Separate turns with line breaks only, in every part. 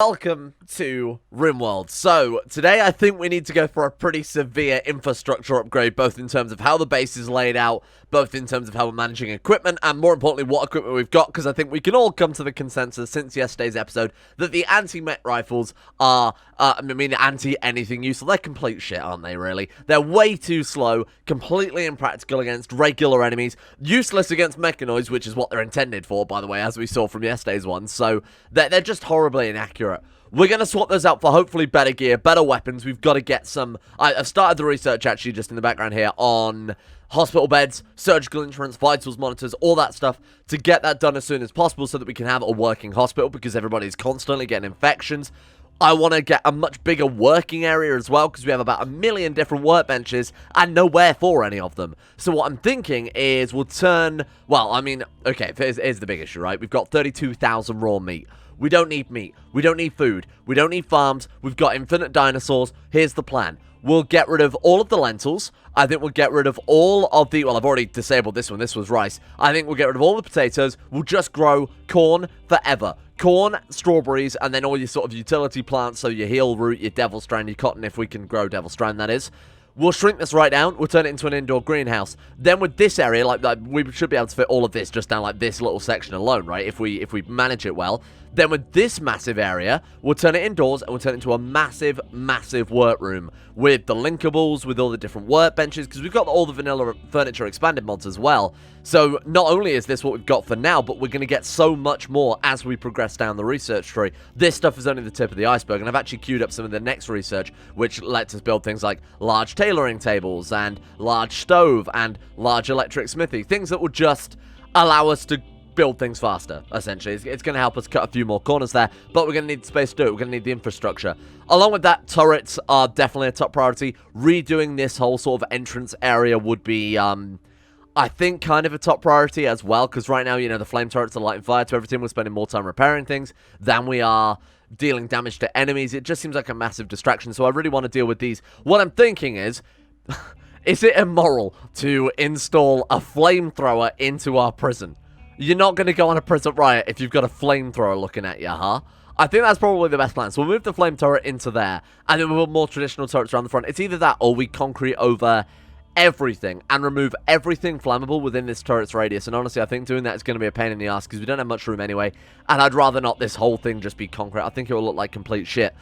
Welcome to Rimworld. So, today I think we need to go for a pretty severe infrastructure upgrade, both in terms of how the base is laid out, both in terms of how we're managing equipment, and more importantly, what equipment we've got, because I think we can all come to the consensus since yesterday's episode that the anti-met rifles are, anti-anything useful. They're complete shit, aren't they, really? They're way too slow, completely impractical against regular enemies, useless against mechanoids, which is what they're intended for, by the way, as we saw from yesterday's one, so they're just horribly inaccurate. We're going to swap those out for hopefully better gear, better weapons. We've got to get some... I've started the research, actually, just in the background here, on hospital beds, surgical instruments, vitals monitors, all that stuff, to get that done as soon as possible so that we can have a working hospital, because everybody's constantly getting infections. I want to get a much bigger working area as well, because we have about 1 million different workbenches and nowhere for any of them. So what I'm thinking is we'll turn... Well, I mean, okay, here's the big issue, right? We've got 32,000 raw meat. We don't need meat. We don't need food. We don't need farms. We've got infinite dinosaurs. Here's the plan. We'll get rid of all of the lentils. I think we'll get rid of all of the... Well, I've already disabled this one. This was rice. I think we'll get rid of all the potatoes. We'll just grow corn forever. Corn, strawberries, and then all your sort of utility plants. So your heel root, your devil strand, your cotton, if we can grow devil strand, that is. We'll shrink this right down. We'll turn it into an indoor greenhouse. Then with this area, like we should be able to fit all of this just down like this little section alone, right? If we manage it well. Then with this massive area, we'll turn it indoors and we'll turn it into a massive, massive workroom with the linkables, with all the different workbenches, because we've got all the vanilla furniture expanded mods as well. So not only is this what we've got for now, but we're going to get so much more as we progress down the research tree. This stuff is only the tip of the iceberg, and I've actually queued up some of the next research, which lets us build things like large tailoring tables and large stove and large electric smithy, things that will just allow us to build things faster, essentially. It's going to help us cut a few more corners there, but we're going to need space to do it. We're going to need the infrastructure. Along with that, turrets are definitely a top priority. Redoing this whole sort of entrance area would be, I think, kind of a top priority as well, because right now, you know, the flame turrets are lighting fire to everything. We're spending more time repairing things than we are dealing damage to enemies. It just seems like a massive distraction, so I really want to deal with these. What I'm thinking is... is it immoral to install a flamethrower into our prison? You're not going to go on a prison riot if you've got a flamethrower looking at you, huh? I think that's probably the best plan. So we'll move the flame turret into there, and then we'll put more traditional turrets around the front. It's either that or we concrete over everything and remove everything flammable within this turret's radius. And honestly, I think doing that is going to be a pain in the ass because we don't have much room anyway, and I'd rather not this whole thing just be concrete. I think it will look like complete shit.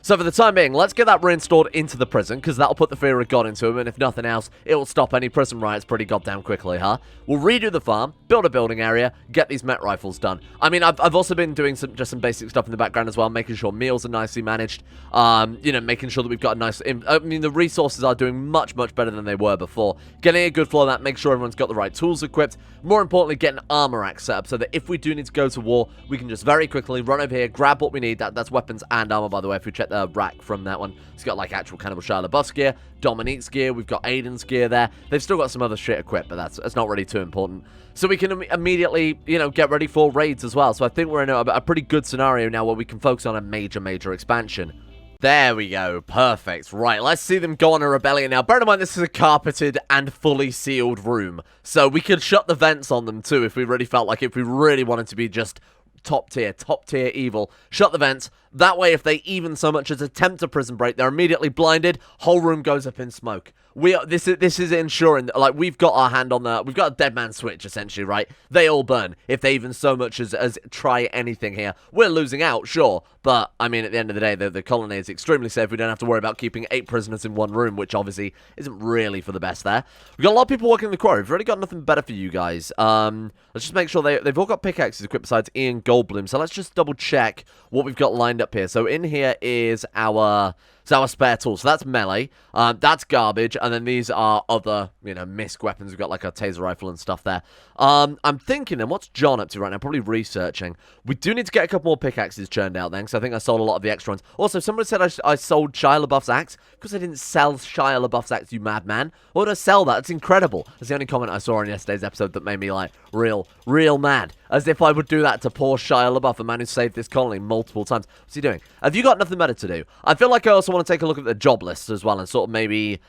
So for the time being, let's get that reinstalled into the prison, because that'll put the fear of God into him, and if nothing else, it will stop any prison riots pretty goddamn quickly, huh? We'll redo the farm, build a building area, get these met rifles done. I mean, I've also been doing some basic stuff in the background as well, making sure meals are nicely managed, you know, making sure that we've got a nice... I mean, the resources are doing much, much better than they were before. Getting a good flow of that, make sure everyone's got the right tools equipped. More importantly, get an armor rack set up so that if we do need to go to war, we can just very quickly run over here, grab what we need. That's weapons and armor, by the way, if we check the rack from that one. It's got like actual Cannibal Shia LaBeouf's gear, Dominique's gear, we've got Aiden's gear there. They've still got some other shit equipped, but that's not really too important. So we can immediately, you know, get ready for raids as well. So I think we're in a pretty good scenario now where we can focus on a major expansion. There we go. Perfect. Right, let's see them go on a rebellion now. Bear in mind, this is a carpeted and fully sealed room. So we could shut the vents on them too if we really felt like, if we really wanted to be just top tier evil. Shut the vents. That way, if they even so much as attempt a prison break, they're immediately blinded. Whole room goes up in smoke. This is ensuring that, like, we've got our hand on we've got a dead man switch, essentially, right? They all burn if they even so much as try anything here. We're losing out, sure, but, I mean, at the end of the day, the colony is extremely safe. We don't have to worry about keeping 8 prisoners in one room, which obviously isn't really for the best there. We've got a lot of people working in the quarry. We've already got nothing better for you guys. Let's just make sure they've all got pickaxes equipped besides Ian Goldblum, so let's just double check what we've got lined up here. So in here is our spare tool. So that's melee. That's garbage. And then these are other, you know, misc weapons. We've got like a taser rifle and stuff there. I'm thinking, and what's John up to right now? Probably researching. We do need to get a couple more pickaxes churned out then, because I think I sold a lot of the extra ones. Also, somebody said I sold Shia LaBeouf's axe. Because I didn't sell Shia LaBeouf's axe, you madman. Why would I sell that? It's incredible. That's the only comment I saw on yesterday's episode that made me, like, real mad. As if I would do that to poor Shia LaBeouf, a man who saved this colony multiple times. What's he doing? Have you got nothing better to do? I feel like I also want to take a look at the job list as well and sort of maybe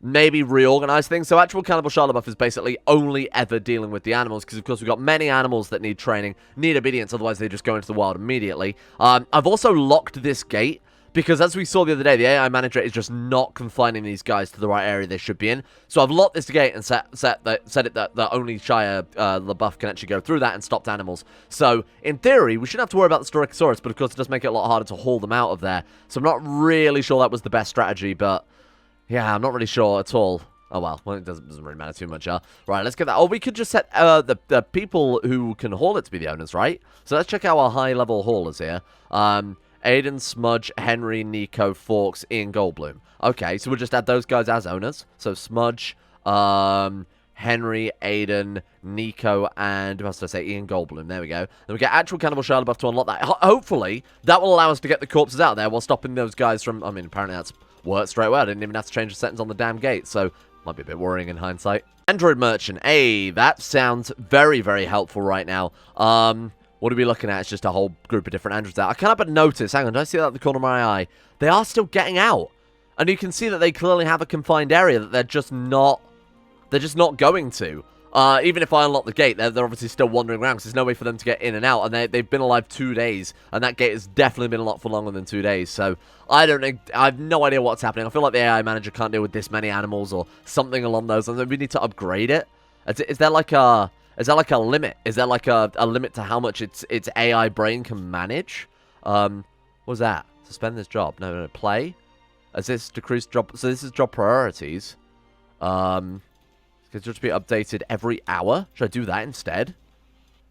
maybe reorganize things. So actual Cannibal Shalabuff is basically only ever dealing with the animals, because of course we've got many animals that need training, need obedience, otherwise they just go into the wild immediately. I've also locked this gate, because as we saw the other day, the AI manager is just not confining these guys to the right area they should be in. So I've locked this gate and set it that only Shire LaBeouf can actually go through that and stopped animals. So in theory, we shouldn't have to worry about the Styracosaurus, but of course it does make it a lot harder to haul them out of there. So I'm not really sure that was the best strategy, but yeah, I'm not really sure at all. Oh, well, it doesn't really matter too much, Right, let's get that. Oh, we could just set the people who can haul it to be the owners, right? So let's check out our high-level haulers here. Aiden, Smudge, Henry, Nico, Forks, Ian Goldblum. Okay, so we'll just add those guys as owners. So Smudge, Henry, Aiden, Nico, and who else did I say? Ian Goldblum. There we go. Then we get actual Cannibal Shalabuff to unlock that. Hopefully, that will allow us to get the corpses out there while stopping those guys from... I mean, apparently that's worked straight away. I didn't even have to change the settings on the damn gate, so might be a bit worrying in hindsight. Android Merchant. Hey, that sounds very, very helpful right now. What are we looking at? It's just a whole group of different androids out. I can't but notice, hang on, do I see that at the corner of my eye? They are still getting out. And you can see that they clearly have a confined area that they're just not going to. Even if I unlock the gate, they're obviously still wandering around because there's no way for them to get in and out. And they've been alive 2 days. And that gate has definitely been unlocked for longer than 2 days. So I have no idea what's happening. I feel like the AI manager can't deal with this many animals or something along those lines. We need to upgrade it. Is there like a... Is that like a limit? Is there like a limit to how much its AI brain can manage? What was that? Suspend this job. No, play. Is this decreased job? So this is job priorities. It's just be updated every hour. Should I do that instead?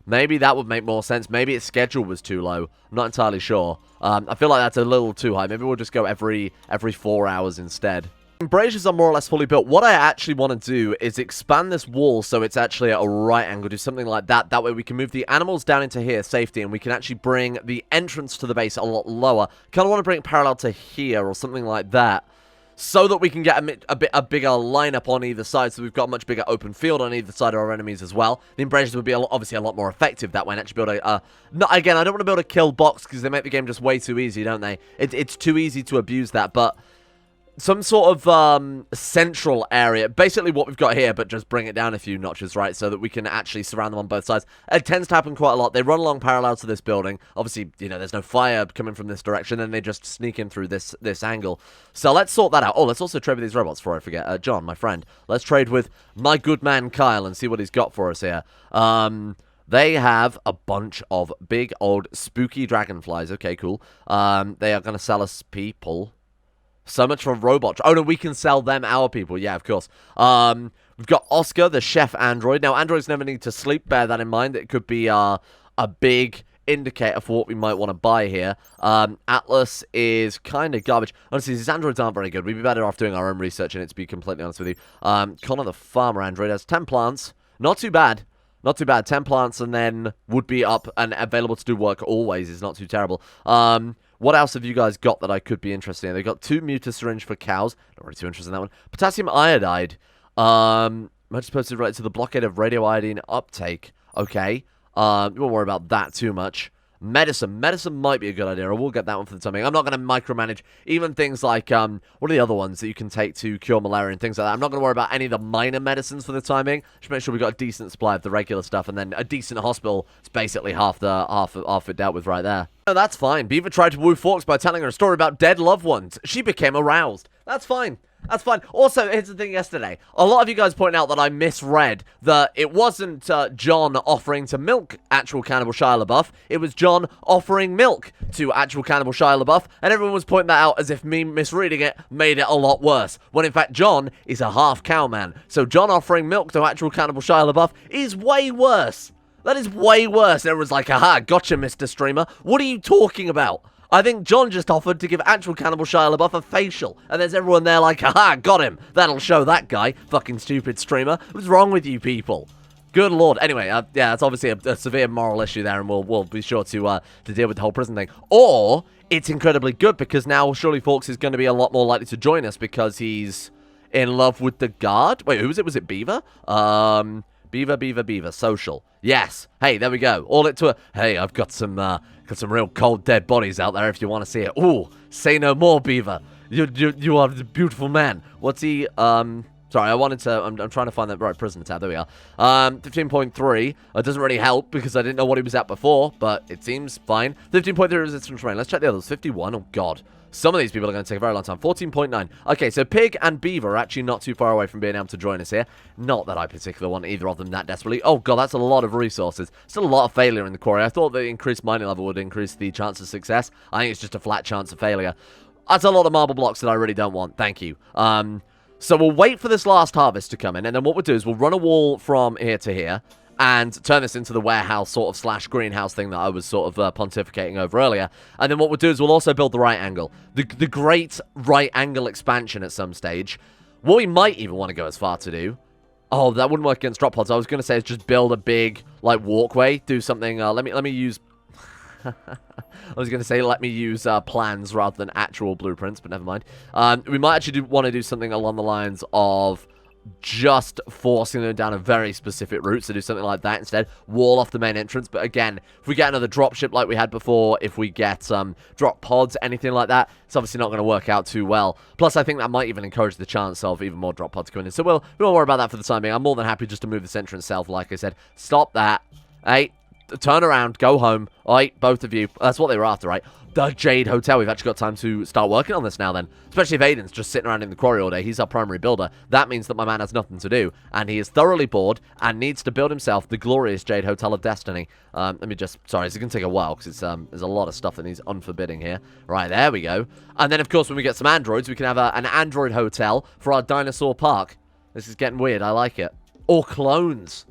Maybe that would make more sense. Maybe its schedule was too low. I'm not entirely sure. I feel like that's a little too high. Maybe we'll just go every 4 hours instead. Embrasures are more or less fully built. What I actually want to do is expand this wall so it's actually at a right angle. Do something like that. That way we can move the animals down into here, safety, and we can actually bring the entrance to the base a lot lower. Kind of want to bring it parallel to here or something like that, so that we can get a bigger lineup on either side, so we've got a much bigger open field on either side of our enemies as well. The embrasures would be obviously a lot more effective that way, and actually build a... again, I don't want to build a kill box, because they make the game just way too easy, don't they? It's too easy to abuse that, but... some sort of central area, basically what we've got here, but just bring it down a few notches, right, so that we can actually surround them on both sides. It tends to happen quite a lot. They run along parallel to this building. Obviously, you know, there's no fire coming from this direction, and they just sneak in through this angle. So let's sort that out. Oh, let's also trade with these robots before I forget. John, my friend, let's trade with my good man Kyle and see what he's got for us here. They have a bunch of big old spooky dragonflies. Okay, cool. They are going to sell us people. So much for robot. Oh, no, we can sell them our people. Yeah, of course. We've got Oscar, the chef android. Now, androids never need to sleep. Bear that in mind. It could be a big indicator for what we might want to buy here. Atlas is kind of garbage. Honestly, these androids aren't very good. We'd be better off doing our own research in it, to be completely honest with you. Connor, the farmer android, has 10 plants. Not too bad. Not too bad. 10 plants and then would be up and available to do work always is not too terrible. What else have you guys got that I could be interested in? They've got 2 mucus syringe for cows. Not really too interested in that one. Potassium iodide. Am I supposed to relate to the blockade of radioiodine uptake? Okay. You won't worry about that too much. Medicine. Medicine might be a good idea. I will get that one for the time being. I'm not going to micromanage even things like, what are the other ones that you can take to cure malaria and things like that? I'm not going to worry about any of the minor medicines for the time being. Just make sure we've got a decent supply of the regular stuff, and then a decent hospital is basically half it dealt with right there. No, that's fine. Beaver tried to woo Forks by telling her a story about dead loved ones. She became aroused. That's fine. That's fine. Also, here's the thing yesterday. A lot of you guys pointed out that I misread that it wasn't John offering to milk actual Cannibal Shia LaBeouf. It was John offering milk to actual Cannibal Shia LaBeouf. And everyone was pointing that out as if me misreading it made it a lot worse. When in fact, John is a half cow man. So John offering milk to actual Cannibal Shia LaBeouf is way worse. That is way worse. And everyone's like, aha, gotcha, Mr. Streamer. What are you talking about? I think John just offered to give actual Cannibal Shia LaBeouf a facial. And there's everyone there like, haha, got him. That'll show that guy. Fucking stupid streamer. What's wrong with you people? Good lord. Anyway, yeah, it's obviously a severe moral issue there, and we'll be sure to deal with the whole prison thing. Or, it's incredibly good, because now surely Forks is going to be a lot more likely to join us, because he's in love with the guard. Wait, who was it? Was it Beaver? Beaver. Social. Yes. Hey, there we go. All it to a... Hey, I've got some real cold dead bodies out there if you want to see it. Ooh, say no more, Beaver. You are the beautiful man. What's he, Sorry, I'm trying to find that right prisoner tab. There we are. 15.3. It doesn't really help because I didn't know what he was at before, but it seems fine. 15.3 resistance rain. Let's check the others. 51. Oh, God. Some of these people are going to take a very long time. 14.9. Okay, so Pig and Beaver are actually not too far away from being able to join us here. Not that I particularly want either of them that desperately. Oh, God, that's a lot of resources. Still a lot of failure in the quarry. I thought the increased mining level would increase the chance of success. I think it's just a flat chance of failure. That's a lot of marble blocks that I really don't want. Thank you. So we'll wait for this last harvest to come in, and then what we'll do is we'll run a wall from here to here, and turn this into the warehouse sort of slash greenhouse thing that I was sort of pontificating over earlier. And then what we'll do is we'll also build the right angle. The great right angle expansion at some stage. What we might even want to go as far to do... Oh, that wouldn't work against drop pods. I was going to say is just build a big, like, walkway. Do something... let me use... I was going to say let me use plans rather than actual blueprints, but never mind. We might actually want to do something along the lines of just forcing them down a very specific route, so do something like that instead. Wall off the main entrance, but again, if we get another dropship like we had before, if we get drop pods, anything like that, it's obviously not going to work out too well. Plus, I think that might even encourage the chance of even more drop pods coming in. So we won't worry about that for the time being. I'm more than happy just to move this entrance south, like I said. Stop that. Hey, turn around, go home. Alright, both of you. That's what they were after, right? The Jade Hotel. We've actually got time to start working on this now then. Especially if Aiden's just sitting around in the quarry all day. He's our primary builder. That means that my man has nothing to do. And he is thoroughly bored and needs to build himself the glorious Jade Hotel of Destiny. Let me just... Sorry, it's going to take a while because there's a lot of stuff that needs unforbidding here. Right, there we go. And then, of course, when we get some androids, we can have an android hotel for our dinosaur park. This is getting weird. I like it. Or clones.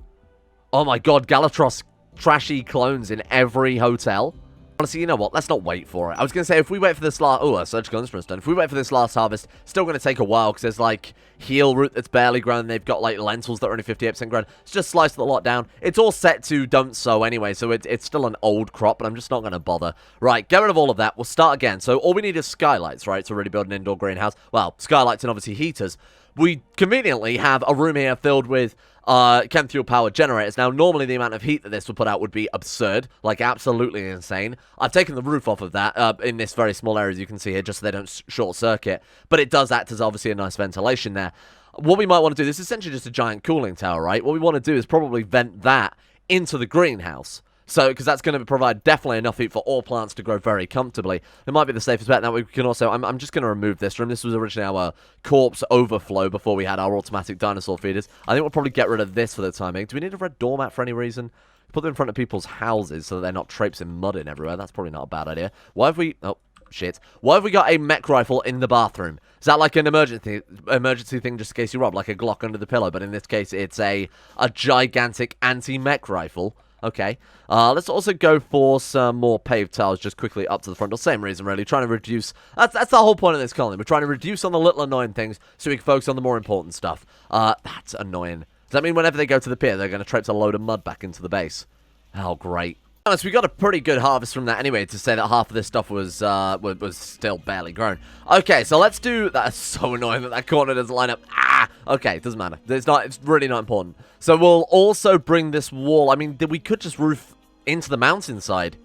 Oh my god, Galatros trashy clones in every hotel. Honestly, you know what? Let's not wait for it. I was going to say, if we wait for this last... Oh, a surgical instrument's done. If we wait for this last harvest, it's still going to take a while, because there's, like, heel root that's barely grown, and they've got, like, lentils that are only 58% grown. Let's just slice the lot down. It's all set to don't sow anyway, so it's still an old crop, but I'm just not going to bother. Right, get rid of all of that. We'll start again. So all we need is skylights, right, to really build an indoor greenhouse. Well, skylights and obviously heaters. We conveniently have a room here filled with chem fuel powered generators. Now, normally the amount of heat that this would put out would be absurd, like absolutely insane. I've taken the roof off of that in this very small area, as you can see here, just so they don't short circuit. But it does act as obviously a nice ventilation there. What we might want to do, this is essentially just a giant cooling tower, right? What we want to do is probably vent that into the greenhouse. So, because that's going to provide definitely enough heat for all plants to grow very comfortably. It might be the safest bet. Now, we can also... I'm just going to remove this room. This was originally our corpse overflow before we had our automatic dinosaur feeders. I think we'll probably get rid of this for the time being. Do we need a red doormat for any reason? Put them in front of people's houses so that they're not traipsing mud in everywhere. That's probably not a bad idea. Why have we... Oh, shit. Why have we got a mech rifle in the bathroom? Is that like an emergency thing just in case you rob? Like a Glock under the pillow? But in this case, it's a gigantic anti-mech rifle. Okay, let's also go for some more paved tiles just quickly up to the front door. Same reason, really. Trying to reduce... That's the whole point of this colony. We're trying to reduce on the little annoying things so we can focus on the more important stuff. That's annoying. Does that mean whenever they go to the pier, they're going to traipse a load of mud back into the base? Oh, great. Honest, we got a pretty good harvest from that anyway, to say that half of this stuff was still barely grown. Okay, so let's do... That's so annoying that that corner doesn't line up. Ah! Okay, doesn't matter. It's really not important. So we'll also bring this wall... I mean, we could just roof into the mountainside.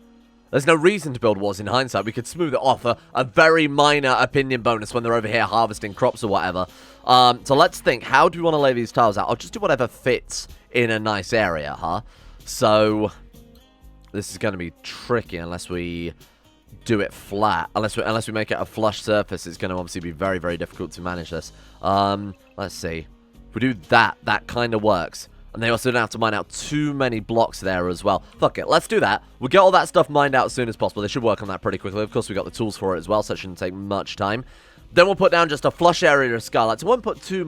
There's no reason to build walls in hindsight. We could smooth it off a very minor opinion bonus when they're over here harvesting crops or whatever. So let's think. How do we want to lay these tiles out? I'll just do whatever fits in a nice area, huh? So... This is going to be tricky unless we do it flat. Unless we make it a flush surface, it's going to obviously be very, very difficult to manage this. Let's see. If we do that, that kind of works. And they also don't have to mine out too many blocks there as well. Fuck it, let's do that. We'll get all that stuff mined out as soon as possible. They should work on that pretty quickly. Of course, we've got the tools for it as well, so it shouldn't take much time. Then we'll put down just a flush area of skylights. We won't put too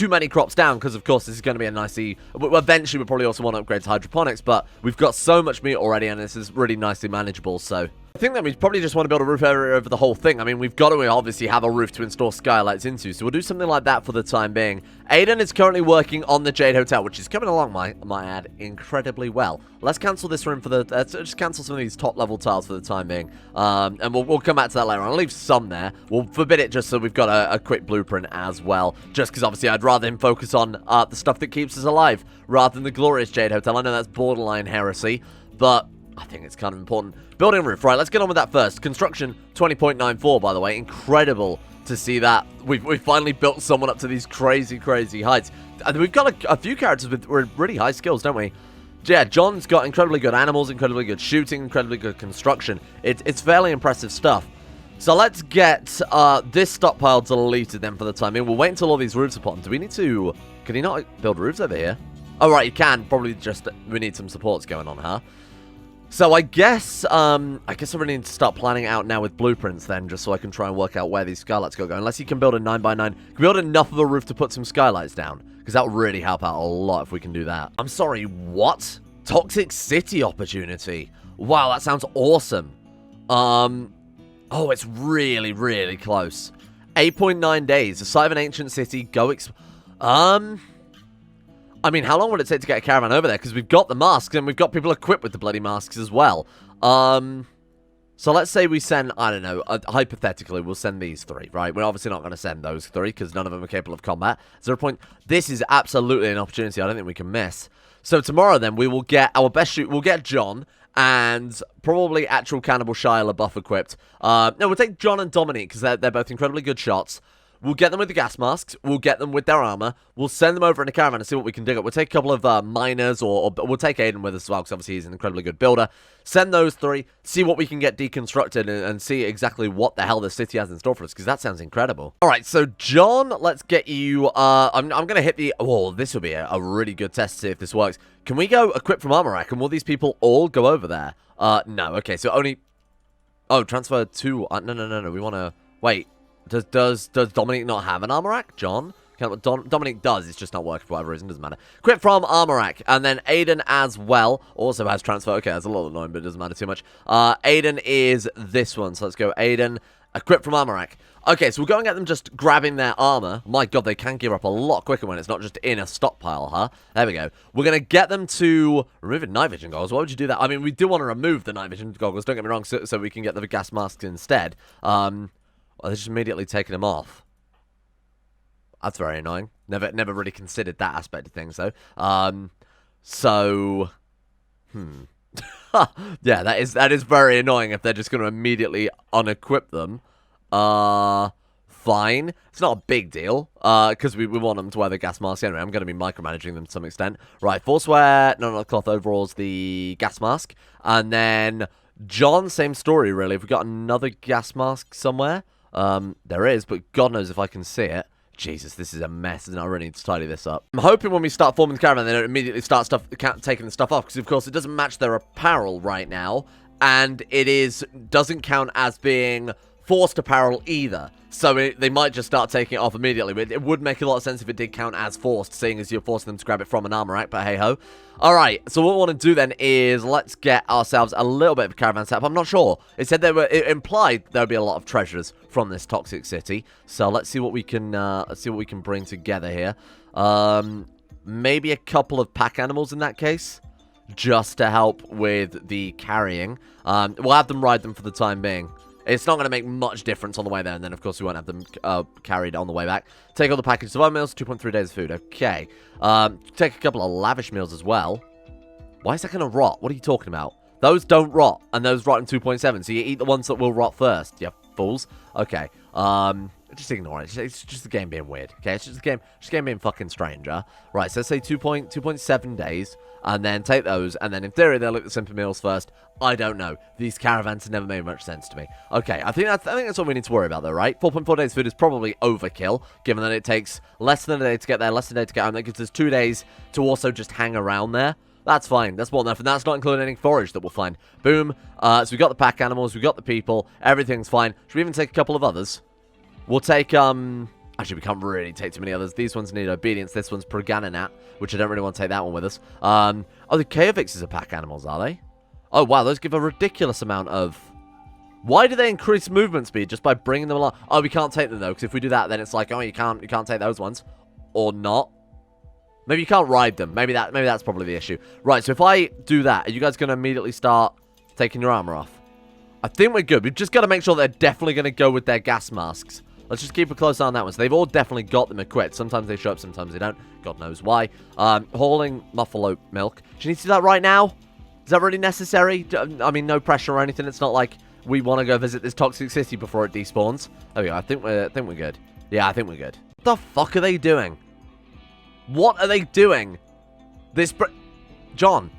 many crops down, because of course this is going to be a nicely... Eventually we'll probably also want to upgrade to hydroponics, but we've got so much meat already, and this is really nicely manageable, so... I think that we probably just want to build a roof area over the whole thing. I mean, we've got to obviously have a roof to install skylights into, so we'll do something like that for the time being. Aiden is currently working on the Jade Hotel, which is coming along, might add, incredibly well. Let's cancel this room for the... Let's just cancel some of these top-level tiles for the time being. And we'll come back to that later on. I'll leave some there. We'll forbid it just so we've got a quick blueprint as well. Just because, obviously, I'd rather him focus on the stuff that keeps us alive, rather than the glorious Jade Hotel. I know that's borderline heresy, but... I think it's kind of important. Building roof. Right, let's get on with that first. Construction 20.94, by the way. Incredible to see that. We've finally built someone up to these crazy, crazy heights. And we've got a few characters with really high skills, don't we? Yeah, John's got incredibly good animals, incredibly good shooting, incredibly good construction. It's fairly impressive stuff. So let's get this stockpile deleted then for the time being. We'll wait until all these roofs are put on. Do we need to... Can he not build roofs over here? Oh, right, he can. Probably just... We need some supports going on, huh? So I guess I really need to start planning out now with blueprints then, just so I can try and work out where these skylights go. Unless you can build a 9x9. Can build enough of a roof to put some skylights down? Because that would really help out a lot if we can do that. I'm sorry, what? Toxic City opportunity. Wow, that sounds awesome. Oh, it's really, really close. 8.9 days. The site of an ancient city. I mean, how long would it take to get a caravan over there? Because we've got the masks, and we've got people equipped with the bloody masks as well. So let's say we send, I don't know, hypothetically, we'll send these 3, right? We're obviously not going to send those 3, because none of them are capable of combat. 0 point. This is absolutely an opportunity I don't think we can miss. So tomorrow, then, we will get our best shoot. We'll get John, and probably actual Cannibal Shire LaBeouf equipped. No, we'll take John and Dominique, because they're both incredibly good shots. We'll get them with the gas masks. We'll get them with their armor. We'll send them over in a caravan and see what we can dig up. We'll take a couple of miners, or we'll take Aiden with us as well, because obviously he's an incredibly good builder. Send those 3, see what we can get deconstructed, and see exactly what the hell the city has in store for us, because that sounds incredible. All right, so John, let's get you... I'm going to hit the... Oh, this will be a really good test to see if this works. Can we go equip from armor rack, and will these people all go over there? No. Okay, so only... Oh, transfer to... No. We want to... Wait. Does Dominique not have an armor rack? John? Dominique does, it's just not working for whatever reason, doesn't matter. Quit from armor rack, and then Aiden as well also has transfer. Okay, that's a little annoying, but it doesn't matter too much. Aiden is this one, so let's go Aiden, equip from armor rack. Okay, so we're going at them just grabbing their armor. My god, they can gear up a lot quicker when it's not just in a stockpile, huh? There we go. We're going to get them to... Remove night vision goggles. Why would you do that? I mean, we do want to remove the night vision goggles, don't get me wrong, so we can get the gas masks instead. Well, they're just immediately taking them off. That's very annoying. Never really considered that aspect of things, though. Yeah, that is very annoying if they're just going to immediately unequip them. Fine. It's not a big deal, because we want them to wear the gas mask anyway. I'm going to be micromanaging them to some extent. Right, force wear, not cloth overalls, the gas mask. And then John, same story, really. Have we got another gas mask somewhere? There is, but God knows if I can see it. Jesus, this is a mess, and I really need to tidy this up. I'm hoping when we start forming the caravan, they don't immediately start taking the stuff off, because of course it doesn't match their apparel right now, and it doesn't count as being forced apparel either. So they might just start taking it off immediately. But it would make a lot of sense if it did count as forced, seeing as you're forcing them to grab it from an armor rack, but hey-ho. Alright, so what we want to do then is let's get ourselves a little bit of a caravan set up. I'm not sure. It said it implied there would be a lot of treasures from this toxic city. So let's see what we can bring together here. Maybe a couple of pack animals in that case, just to help with the carrying. We'll have them ride them for the time being. It's not going to make much difference on the way there, and then, of course, we won't have them carried on the way back. Take all the package survival meals, 2.3 days of food. Okay. Take a couple of lavish meals as well. Why is that going to rot? What are you talking about? Those don't rot, and those rot in 2.7, so you eat the ones that will rot first, you fools. Okay. Just ignore it. It's just the game being weird, okay? It's just the game being fucking strange, huh? Right, so let's say 2.7 days, and then take those, and then in theory they'll look at the simple meals first. I don't know. These caravans have never made much sense to me. Okay, I think that's all we need to worry about, though, right? 4.4 days food is probably overkill, given that it takes less than a day to get there, less than a day to get home. That gives us 2 days to also just hang around there. That's fine. That's more than enough, and that's not including any forage that we'll find. Boom. So we got the pack animals, we got the people, everything's fine. Should we even take a couple of others? We'll take, actually, we can't really take too many others. These ones need obedience. This one's Progananat, which I don't really want to take that one with us. Oh, the Kaovixes are pack animals, are they? Oh, wow, those give a ridiculous amount of... Why do they increase movement speed just by bringing them along? Oh, we can't take them, though, because if we do that, then it's like, oh, you can't take those ones. Or not. Maybe you can't ride them. Maybe that's probably the issue. Right, so if I do that, are you guys going to immediately start taking your armor off? I think we're good. We've just got to make sure they're definitely going to go with their gas masks. Let's just keep a close eye on that one. So they've all definitely got them equipped. Sometimes they show up, sometimes they don't. God knows why. Hauling buffalo milk. Do you need to do that right now? Is that really necessary? I mean, no pressure or anything. It's not like we want to go visit this toxic city before it despawns. There we go. I think we're good. Yeah, I think we're good. What the fuck are they doing? What are they doing? John,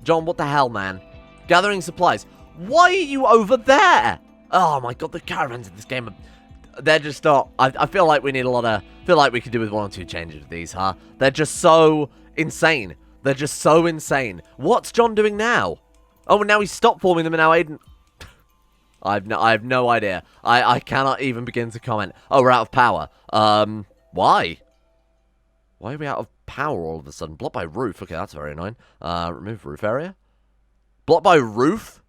what the hell, man? Gathering supplies. Why are you over there? Oh my god, the caravans in this game they're just not. I feel like we need a lot of. Feel like we could do with 1 or 2 changes of these, huh? They're just so insane. They're just so insane. What's John doing now? Oh, and now he's stopped forming them, and now Aiden... I have no idea. I cannot even begin to comment. Oh, we're out of power. Why? Why are we out of power all of a sudden? Blocked by roof. Okay, that's very annoying. Remove roof area. Blocked by roof?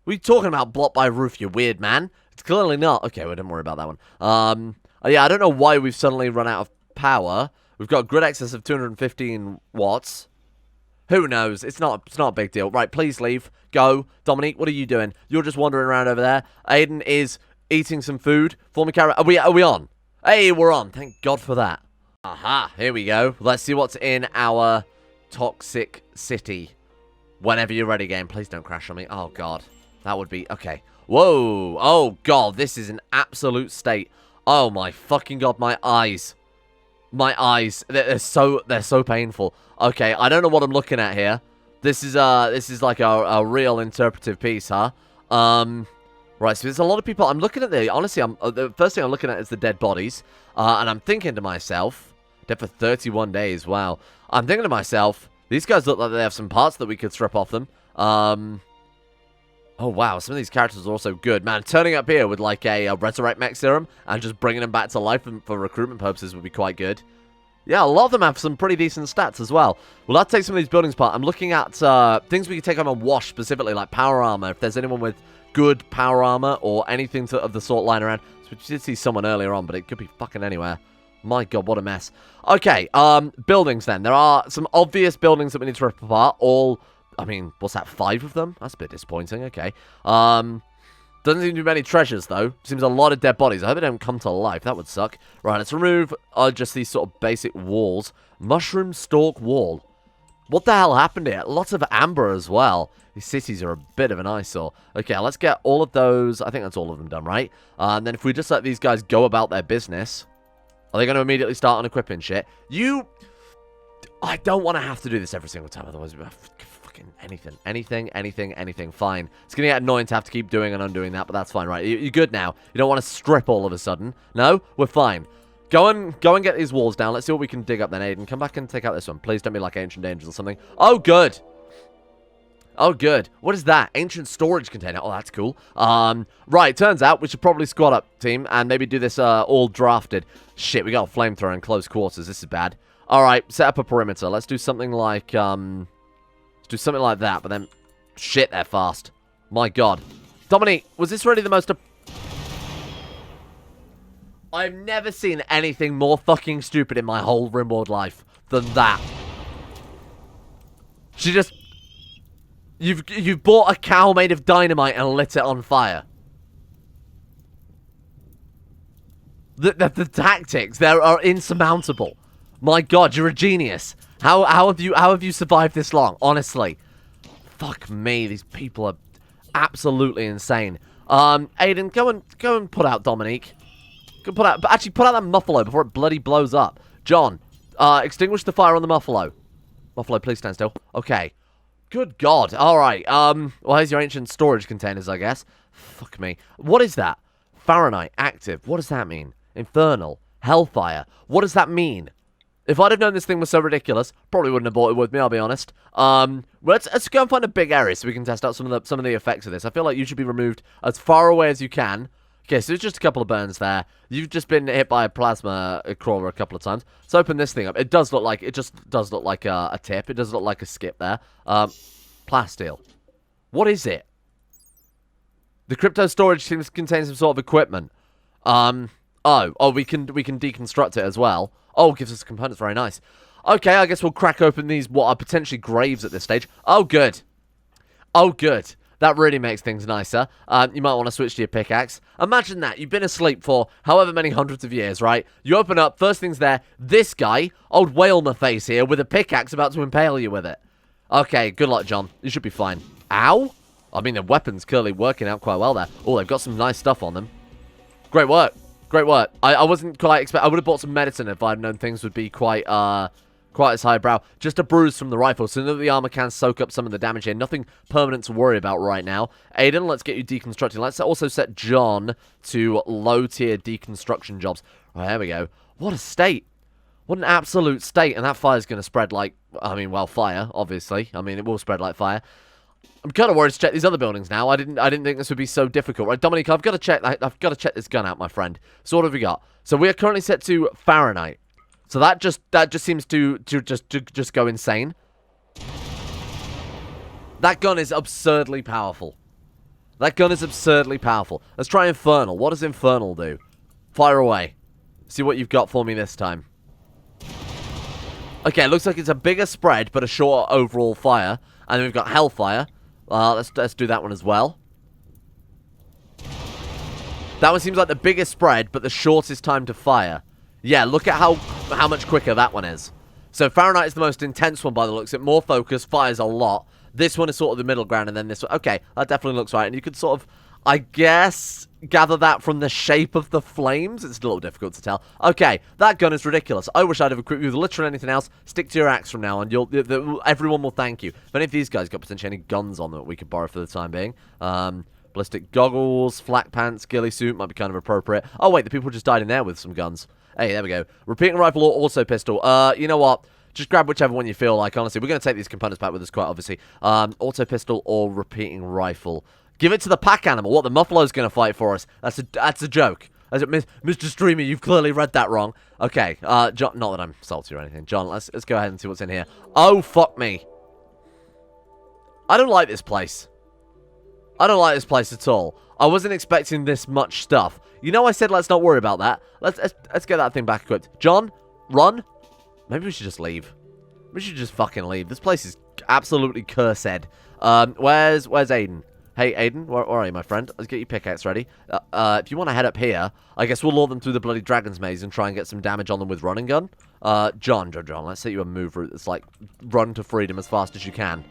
What are you talking about, blocked by roof, you weird man? It's clearly not. Okay, well, don't worry about that one. Yeah, I don't know why we've suddenly run out of power. We've got grid excess of 215 watts. Who knows? It's not a big deal. Right, please leave. Go. Dominique, what are you doing? You're just wandering around over there. Aiden is eating some food. Forming carrot. Are we on? Hey, we're on. Thank God for that. Aha, here we go. Let's see what's in our toxic city. Whenever you're ready, game. Please don't crash on me. Oh, God. That would be... Okay. Whoa. Oh, God. This is an absolute state. Oh, my fucking God. My eyes. My eyes, they're so painful. Okay, I don't know what I'm looking at here. This is like a real interpretive piece, huh? Right, so there's a lot of people. I'm looking at honestly, the first thing I'm looking at is the dead bodies. And I'm thinking to myself, dead for 31 days, wow. I'm thinking to myself, these guys look like they have some parts that we could strip off them. Oh, wow, some of these characters are also good. Man, turning up here with, like, a Resurrect Mech Serum and just bringing them back to life for recruitment purposes would be quite good. Yeah, a lot of them have some pretty decent stats as well. Well, that takes some of these buildings apart. I'm looking at things we can take on a wash specifically, like power armor. If there's anyone with good power armor or anything of the sort lying around. So we did see someone earlier on, but it could be fucking anywhere. My God, what a mess. Okay, buildings then. There are some obvious buildings that we need to rip apart. All... I mean, what's that, 5 of them? That's a bit disappointing, okay. Doesn't seem to be many treasures, though. Seems a lot of dead bodies. I hope they don't come to life. That would suck. Right, let's remove just these sort of basic walls. Mushroom stalk wall. What the hell happened here? Lots of amber as well. These cities are a bit of an eyesore. Okay, let's get all of those. I think that's all of them done, right? And then if we just let these guys go about their business, are they going to immediately start on equipping shit? I don't want to have to do this every single time, otherwise we have anything, fine. It's gonna get annoying to have to keep doing and undoing that, but that's fine, right? You're good now. You don't want to strip all of a sudden. No? We're fine. Go and get these walls down. Let's see what we can dig up then, Aiden. Come back and take out this one. Please don't be like Ancient Dangers or something. Oh, good. Oh, good. What is that? Ancient storage container. Oh, that's cool. Right, turns out we should probably squad up, team, and maybe do this all drafted. Shit, we got a flamethrower in close quarters. This is bad. Alright, set up a perimeter. Let's do something like, let's do something like that, but then... Shit, they're fast. My God. Dominique, was this really the most... I've never seen anything more fucking stupid in my whole Rimworld life than that. She just... You've bought a cow made of dynamite and lit it on fire. The tactics there are insurmountable. My God, you're a genius. How have you survived this long? Honestly, fuck me. These people are absolutely insane. Aiden, go and put out Dominique. Put out that muffalo before it bloody blows up. John, extinguish the fire on the muffalo. Muffalo, please stand still. Okay. Good God. All right. Well, here's your ancient storage containers, I guess. Fuck me. What is that? Fahrenheit active. What does that mean? Infernal. Hellfire. What does that mean? If I'd have known this thing was so ridiculous, probably wouldn't have bought it with me, I'll be honest. Let's go and find a big area so we can test out some of the effects of this. I feel like you should be removed as far away as you can. Okay, so there's just a couple of burns there. You've just been hit by a plasma crawler a couple of times. Let's open this thing up. It does look like, it just does look like a tip. It does look like a skip there. Plasteel. What is it? The crypto storage seems to contain some sort of equipment. Oh, we can deconstruct it as well. Oh, gives us components. Very nice. Okay, I guess we'll crack open these, what are potentially graves at this stage. Oh, good. Oh, good. That really makes things nicer. You might want to switch to your pickaxe. Imagine that. You've been asleep for however many hundreds of years, right? You open up, first thing's there, this guy, old Whalmer face here, with a pickaxe about to impale you with it. Okay, good luck, John. You should be fine. Ow! I mean, the weapon's clearly working out quite well there. Oh, they've got some nice stuff on them. Great work. Great work. I wasn't quite expect. I would have bought some medicine if I'd known things would be quite as highbrow. Just a bruise from the rifle, so that the armor can soak up some of the damage here. Nothing permanent to worry about right now. Aiden, let's get you deconstructing. Let's also set John to low-tier deconstruction jobs. Right, there we go. What a state. What an absolute state. And that fire's going to spread like, I mean, well, fire, obviously. I mean, it will spread like fire. I'm kind of worried to check these other buildings now. I didn't think this would be so difficult. Right, Dominique, I've got to check this gun out, my friend. So what have we got? So we are currently set to Fahrenheit. So that just seems to just go insane. That gun is absurdly powerful. That gun is absurdly powerful. Let's try Infernal. What does Infernal do? Fire away. See what you've got for me this time. Okay, it looks like it's a bigger spread, but a shorter overall fire. And then we've got Hellfire. Let's do that one as well. That one seems like the biggest spread, but the shortest time to fire. Yeah, look at how much quicker that one is. So Fahrenheit is the most intense one by the looks of it. More focus, fires a lot. This one is sort of the middle ground, and then this one. Okay, that definitely looks right. And you could sort of, I guess, gather that from the shape of the flames. It's a little difficult to tell. Okay, that gun is ridiculous. I wish I'd have equipped you with literally anything else. Stick to your axe from now on. Everyone will thank you. If any of these guys got potentially any guns on them that we could borrow for the time being. Ballistic goggles, flak pants, ghillie suit might be kind of appropriate. Oh, wait, the people just died in there with some guns. Hey, there we go. Repeating rifle or also pistol. You know what? Just grab whichever one you feel like, honestly. We're going to take these components back with us, quite obviously. Auto pistol or repeating rifle. Give it to the pack animal. What, the Muffalo's going to fight for us? That's a joke. Mr. Streamer, you've clearly read that wrong. Okay, John, not that I'm salty or anything. John, let's go ahead and see what's in here. Oh, fuck me. I don't like this place. I don't like this place at all. I wasn't expecting this much stuff. You know I said let's not worry about that. Let's get that thing back equipped. John, run. Maybe we should just leave. We should just fucking leave. This place is absolutely cursed. Where's Aiden? Hey, Aiden, where are you, my friend? Let's get your pickaxe ready. If you want to head up here, I guess we'll lure them through the bloody dragon's maze and try and get some damage on them with running gun. John, let's set you a move route that's like run to freedom as fast as you can.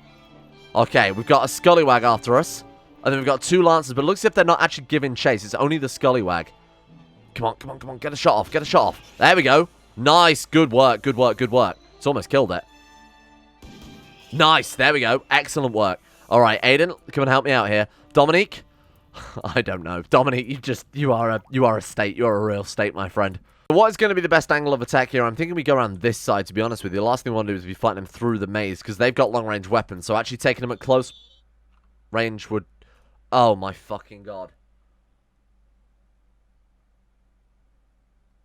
Okay, we've got a Scullywag after us. And then we've got two Lancers, but it looks as if they're not actually giving chase. It's only the Scullywag. Come on. Get a shot off. There we go. Nice. Good work. It's almost killed it. Nice. There we go. Excellent work. All right, Aiden, come and help me out here. Dominique? I don't know. Dominique, you are a state. You're a real state, my friend. What is going to be the best angle of attack here? I'm thinking we go around this side, to be honest with you. The last thing we want to do is be fighting them through the maze, because they've got long-range weapons, so actually taking them at close range would... Oh, my fucking God.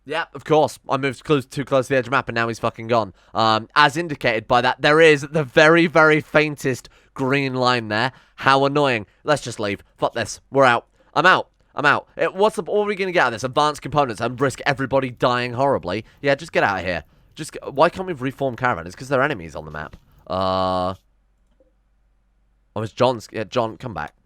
Yeah, of course. I moved too close to the edge of the map, and now he's fucking gone. As indicated by that, there is the very, very faintest green line there. How annoying. Let's just leave. Fuck this. We're out. I'm out. What are we going to get out of this? Advanced components and risk everybody dying horribly? Yeah, just get out of here. Why can't we reform caravan? It's because there are enemies on the map. Oh, it's John's. Yeah, John, come back.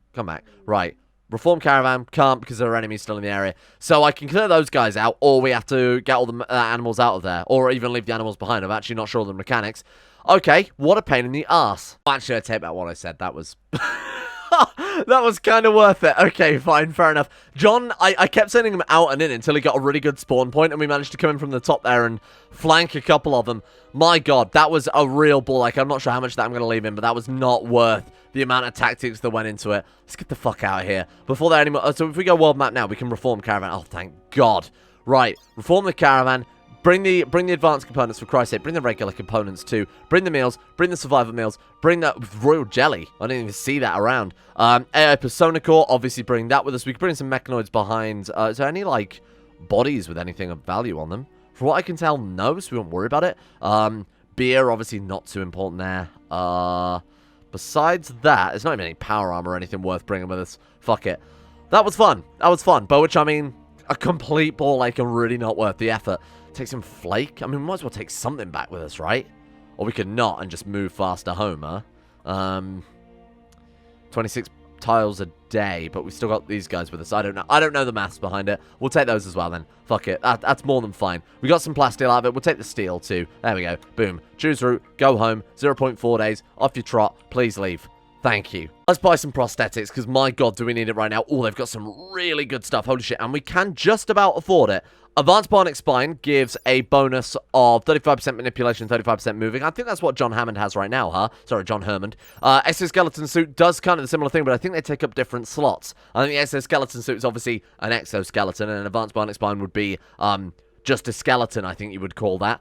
Right. Reform caravan, can't because there are enemies still in the area. So I can clear those guys out, or we have to get all the animals out of there. Or even leave the animals behind. I'm actually not sure of the mechanics. Okay, what a pain in the arse. Actually, I take back what I said. That was... that was kind of worth it. Okay, fine, fair enough. John, I kept sending him out and in until he got a really good spawn point, and we managed to come in from the top there and flank a couple of them. My God, that was a real ball. Like, I'm not sure how much of that I'm going to leave in, but that was not worth the amount of tactics that went into it. Let's get the fuck out of here. Before there anymore... So if we go world map now, we can reform caravan. Oh, thank God. Right, reform the caravan. Bring the advanced components, for Christ's sake. Bring the regular components, too. Bring the meals. Bring the survival meals. Bring that royal jelly. I didn't even see that around. AI Persona Core, obviously bring that with us. We can bring some mechanoids behind. Is there any, like, bodies with anything of value on them? From what I can tell, no, so we won't worry about it. Beer, obviously not too important there. Besides that, there's not even any power armor or anything worth bringing with us. Fuck it. That was fun. By which I mean, a complete ball ache and really not worth the effort. Take some flake? I mean, we might as well take something back with us, right? Or we could not and just move faster home, huh? 26 tiles a day, but we still got these guys with us. I don't know the maths behind it. We'll take those as well then. Fuck it. That's more than fine. We got some plasteel out of it. We'll take the steel too. There we go. Boom. Choose route. Go home. 0.4 days. Off your trot. Please leave. Thank you. Let's buy some prosthetics, because my god, do we need it right now. Oh, they've got some really good stuff. Holy shit. And we can just about afford it. Advanced Bionic Spine gives a bonus of 35% manipulation, 35% moving. I think that's what John Hammond has right now, huh? Sorry, John Hermond. Exoskeleton suit does kind of the similar thing, but I think they take up different slots. I think the exoskeleton suit is obviously an exoskeleton, and an Advanced Bionic Spine would be just a skeleton, I think you would call that.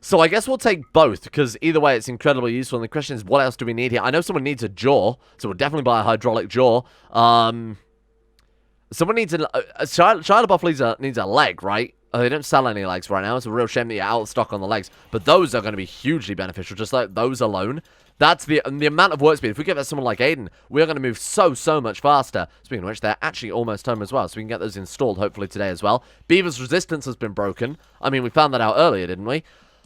So I guess we'll take both, because either way it's incredibly useful. And the question is, what else do we need here? I know someone needs a jaw, so we'll definitely buy a hydraulic jaw. Someone needs Shia LaBeouf needs a leg, right? They don't sell any legs right now. It's a real shame that you're out of stock on the legs. But those are going to be hugely beneficial, just like those alone. That's the amount of work speed. If we give that to someone like Aiden, we're going to move so much faster. Speaking of which, they're actually almost home as well, so we can get those installed hopefully today as well. Beaver's resistance has been broken. I mean, we found that out earlier, didn't we?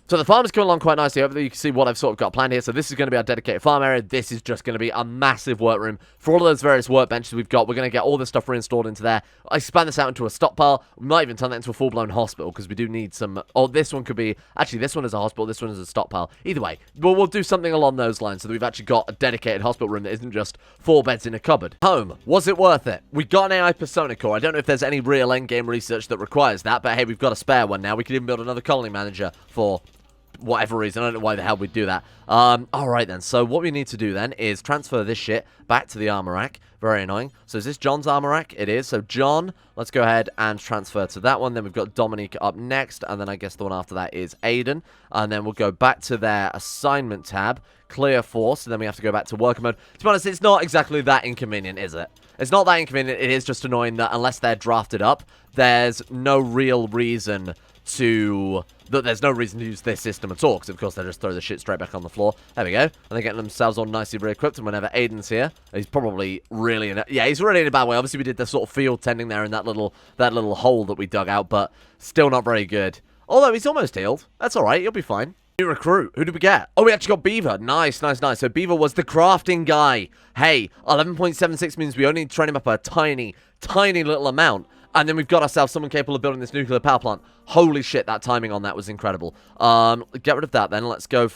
So the farm is coming along quite nicely. Hopefully you can see what I've sort of got planned here. So this is going to be our dedicated farm area. This is just going to be a massive workroom for all of those various workbenches we've got. We're going to get all this stuff reinstalled into there. I expand this out into a stockpile. We might even turn that into a full-blown hospital, because we do need some... Oh, this one could be... Actually, this one is a hospital. This one is a stockpile. Either way, we'll do something along those lines so that we've actually got a dedicated hospital room that isn't just 4 beds in a cupboard. Home. Was it worth it? We got an AI persona core. I don't know if there's any real endgame research that requires that, but hey, we've got a spare one now. We could even build another colony manager for... whatever reason. I don't know why the hell we'd do that. Alright then. So what we need to do then is transfer this shit back to the armor rack. Very annoying. So is this John's armor rack? It is. So John, let's go ahead and transfer to that one. Then we've got Dominique up next. And then I guess the one after that is Aiden. And then we'll go back to their assignment tab. Clear force. And then we have to go back to worker mode. To be honest, it's not exactly that inconvenient, is it? It's not that inconvenient. It is just annoying that unless they're drafted up, there's no real reason to... there's no reason to use this system at all, because of course they just throw the shit straight back on the floor. There we go. And they're getting themselves all nicely re-equipped, and whenever Aiden's here, he's probably really in a... yeah, he's really in a bad way. Obviously we did the sort of field tending there in that little hole that we dug out, but still not very good. Although he's almost healed. That's alright, he'll be fine. New recruit. Who did we get? Oh, we actually got Beaver. Nice, nice, nice. So Beaver was the crafting guy. Hey, 11.76 means we only need to train him up a tiny little amount. And then we've got ourselves someone capable of building this nuclear power plant. Holy shit, that timing on that was incredible. Get rid of that then. Let's go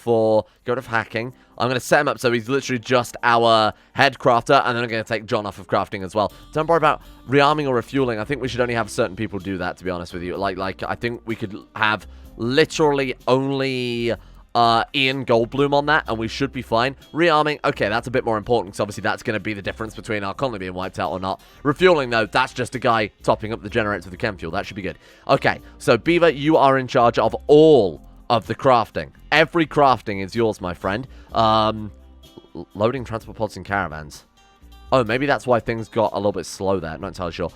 rid of hacking. I'm going to set him up so he's literally just our head crafter. And then I'm going to take John off of crafting as well. Don't worry about rearming or refueling. I think we should only have certain people do that, to be honest with you. Like I think we could have literally only... Ian Goldblum on that, and we should be fine. Rearming, okay, that's a bit more important, because obviously that's going to be the difference between our colony being wiped out or not. Refueling, though, that's just a guy topping up the generator with the chem fuel. That should be good. Okay, so Beaver, you are in charge of all of the crafting. Every crafting is yours, my friend. Loading transport pods and caravans. Oh, maybe that's why things got a little bit slow there. Not entirely sure.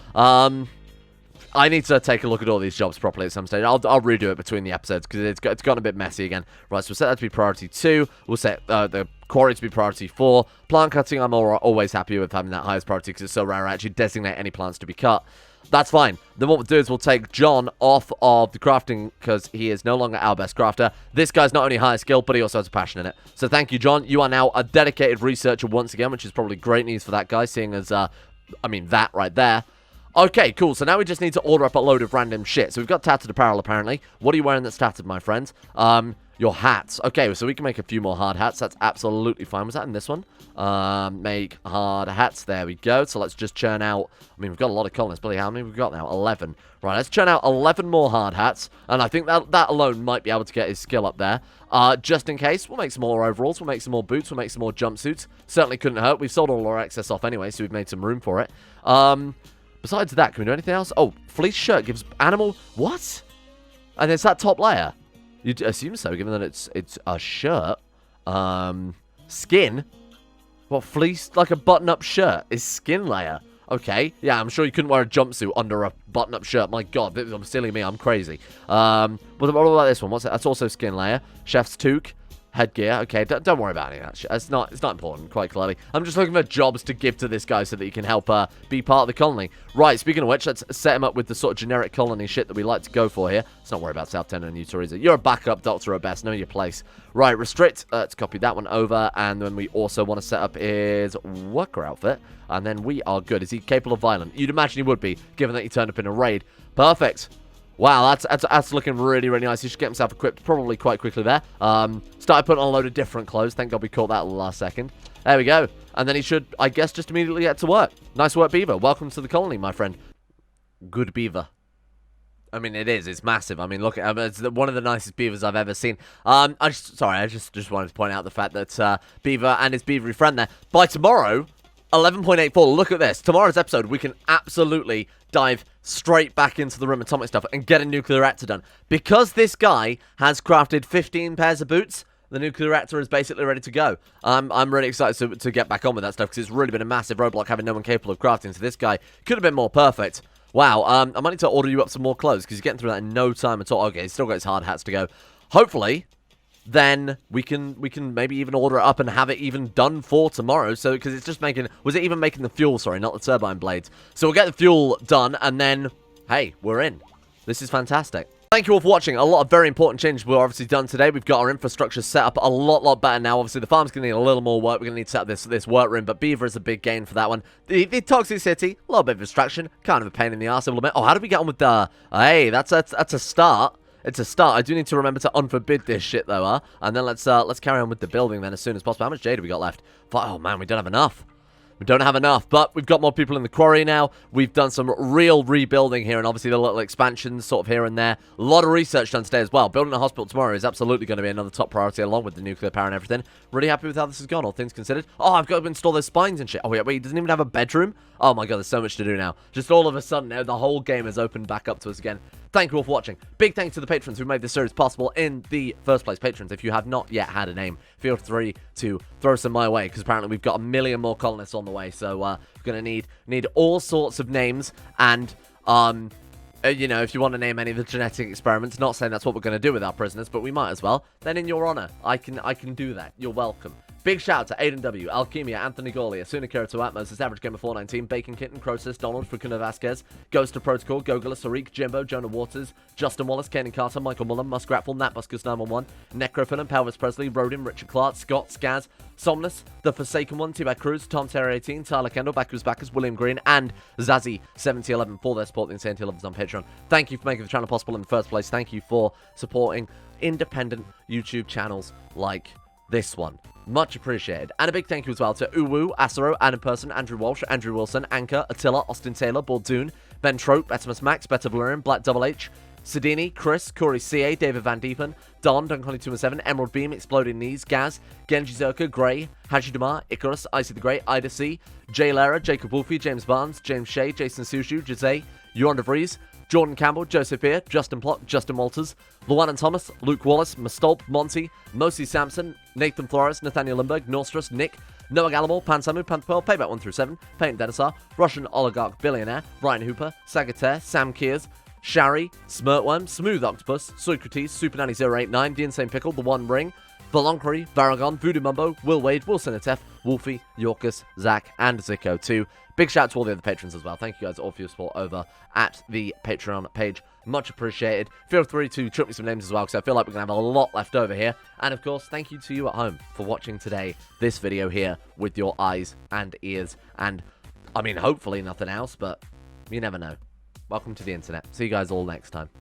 I need to take a look at all these jobs properly at some stage. I'll redo it between the episodes because it's gotten a bit messy again. Right, so we'll set that to be priority 2. We'll set the quarry to be priority 4. Plant cutting, I'm always happy with having that highest priority because it's so rare I actually designate any plants to be cut. That's fine. Then what we'll do is we'll take John off of the crafting because he is no longer our best crafter. This guy's not only high skill, but he also has a passion in it. So thank you, John. You are now a dedicated researcher once again, which is probably great news for that guy, seeing as, I mean, that right there. Okay, cool. So now we just need to order up a load of random shit. So we've got tattered apparel, apparently. What are you wearing that's tattered, my friend? Your hats. Okay, so we can make a few more hard hats. That's absolutely fine. Was that in this one? Make hard hats. There we go. So let's just churn out... I mean, we've got a lot of colonists. Billy, how many we've got now? 11. Right, let's churn out 11 more hard hats. And I think that alone might be able to get his skill up there. Just in case, we'll make some more overalls. We'll make some more boots. We'll make some more jumpsuits. Certainly couldn't hurt. We've sold all our excess off anyway, so we've made some room for it. Besides that, can we do anything else? Oh, fleece shirt gives animal... What? And it's that top layer. You'd assume so, given that it's a shirt. Skin? What, fleece? Like a button-up shirt is skin layer. Okay. Yeah, I'm sure you couldn't wear a jumpsuit under a button-up shirt. My god, I'm silly me. I'm crazy. What about this one? What's it? That's also skin layer. Chef's toque. Headgear, okay, don't worry about any of that shit. It's not important, quite clearly. I'm just looking for jobs to give to this guy so that he can help be part of the colony. Right, speaking of which, let's set him up with the sort of generic colony shit that we like to go for here. Let's not worry about South Tenor and Utoriza. You're a backup doctor at best, know your place. Right, restrict, let's copy that one over, and then we also want to set up his worker outfit, and then we are good. Is he capable of violence? You'd imagine he would be, given that he turned up in a raid. Perfect. Wow, that's looking really, really nice. He should get himself equipped probably quite quickly there. Started putting on a load of different clothes. Thank God we caught that at the last second. There we go. And then he should, I guess, just immediately get to work. Nice work, Beaver. Welcome to the colony, my friend. Good Beaver. I mean, it is. It's massive. I mean, look, it's one of the nicest beavers I've ever seen. I just wanted to point out the fact that Beaver and his beavery friend there, by tomorrow, 11.84, look at this. Tomorrow's episode, we can absolutely dive straight back into the room atomic stuff and get a nuclear reactor done. Because this guy has crafted 15 pairs of boots, the nuclear reactor is basically ready to go. I'm really excited to get back on with that stuff because it's really been a massive roadblock having no one capable of crafting. So this guy could have been more perfect. Wow, I might need to order you up some more clothes because he's getting through that in no time at all. Okay, he's still got his hard hats to go. Hopefully, then we can maybe even order it up and have it even done for tomorrow. So, because it's just making, was it even making the fuel? Sorry, not the turbine blades. So we'll get the fuel done and then, hey, we're in. This is fantastic. Thank you all for watching. A lot of very important changes were obviously done today. We've got our infrastructure set up a lot better now. Obviously, the farm's going to need a little more work. We're going to need to set up this work room, but Beaver is a big gain for that one. The Toxic City, a little bit of distraction. Kind of a pain in the arse, I will admit. Oh, how do we get on with the... Hey, that's a start. It's a start. I do need to remember to unforbid this shit, though, and then let's carry on with the building then as soon as possible. How much jade have we got left? Oh, man, we don't have enough. We don't have enough, but we've got more people in the quarry now. We've done some real rebuilding here, and obviously the little expansions sort of here and there. A lot of research done today as well. Building a hospital tomorrow is absolutely going to be another top priority, along with the nuclear power and everything. Really happy with how this has gone, all things considered. Oh, I've got to install those spines and shit. Oh, wait, he doesn't even have a bedroom? Oh my god, there's so much to do now. Just all of a sudden, now the whole game has opened back up to us again. Thank you all for watching. Big thanks to the patrons who made this series possible in the first place. Patrons, if you have not yet had a name, feel free to throw some my way, because apparently we've got a million more colonists on the way. So we're going to need all sorts of names, and you know, if you want to name any of the genetic experiments, not saying that's what we're going to do with our prisoners, but we might as well, then in your honor, I can do that. You're welcome. Big shout out to Aiden W, Alchemia, Anthony Gaulia, Sunikira to Atmos, Average Gamer 419, Bacon Kitten, Croesus, Donald, Facuna Vasquez, Ghost of Protocol, Gogula, Sarik, Jimbo, Jonah Waters, Justin Wallace, Kanan Carter, Michael Mullen, Muskratful, Natbuskus 911, Necrophilin, Pelvis Presley, Rodin, Richard Clark, Scott, Skaz, Somnus, The Forsaken One, T-Bag Cruz, Tom Terry 18, Tyler Kendall, Backus Backus, William Green, and Zazzy 7011 for their support. The Insane Lovers on Patreon. Thank you for making the channel possible in the first place. Thank you for supporting independent YouTube channels like this one. Much appreciated. And a big thank you as well to Uwu, Asaro, Adam Person, Andrew Walsh, Andrew Wilson, Anchor, Attila, Austin Taylor, Bordoon, Ben Trope, Betimus Max, Better Valerian, Black Double H, Sidini, Chris, Corey CA, David Van Diepen, Don, Dunconny217, Emerald Beam, Exploding Knees, Gaz, Genji Zerka, Grey, Haji Damar, Icarus, Icy the Great, Ida C, Jay Lara, Jacob Wolfie, James Barnes, James Shea, Jason Sushu, Jose, Yolanda Vries, Jordan Campbell, Joseph Beer, Justin Plot, Justin Walters, Llewellyn Thomas, Luke Wallace, Mastolp, Monty, Mosi Sampson, Nathan Flores, Nathaniel Lindberg, Norstrus, Nick, Noah Gallimore, Pansamu, Pantherpearl, Payback 1 through 7, Paint Denisar, Russian Oligarch Billionaire, Ryan Hooper, Sagataire, Sam Kears, Shari, Smirtworm, Smooth Octopus, Socrates, Super Nanny 089, The Insane Pickle, The One Ring, Valonkery, Varagon, Voodoo Mumbo, Will Wade, Wilson Atef, Wolfie, Yorkus, Zach, and Zico too. Big shout out to all the other patrons as well. Thank you guys all for your support over at the Patreon page. Much appreciated. Feel free to chuck me some names as well, because I feel like we're going to have a lot left over here. And of course, thank you to you at home for watching today, this video here, with your eyes and ears. And, I mean, hopefully nothing else, but you never know. Welcome to the internet. See you guys all next time.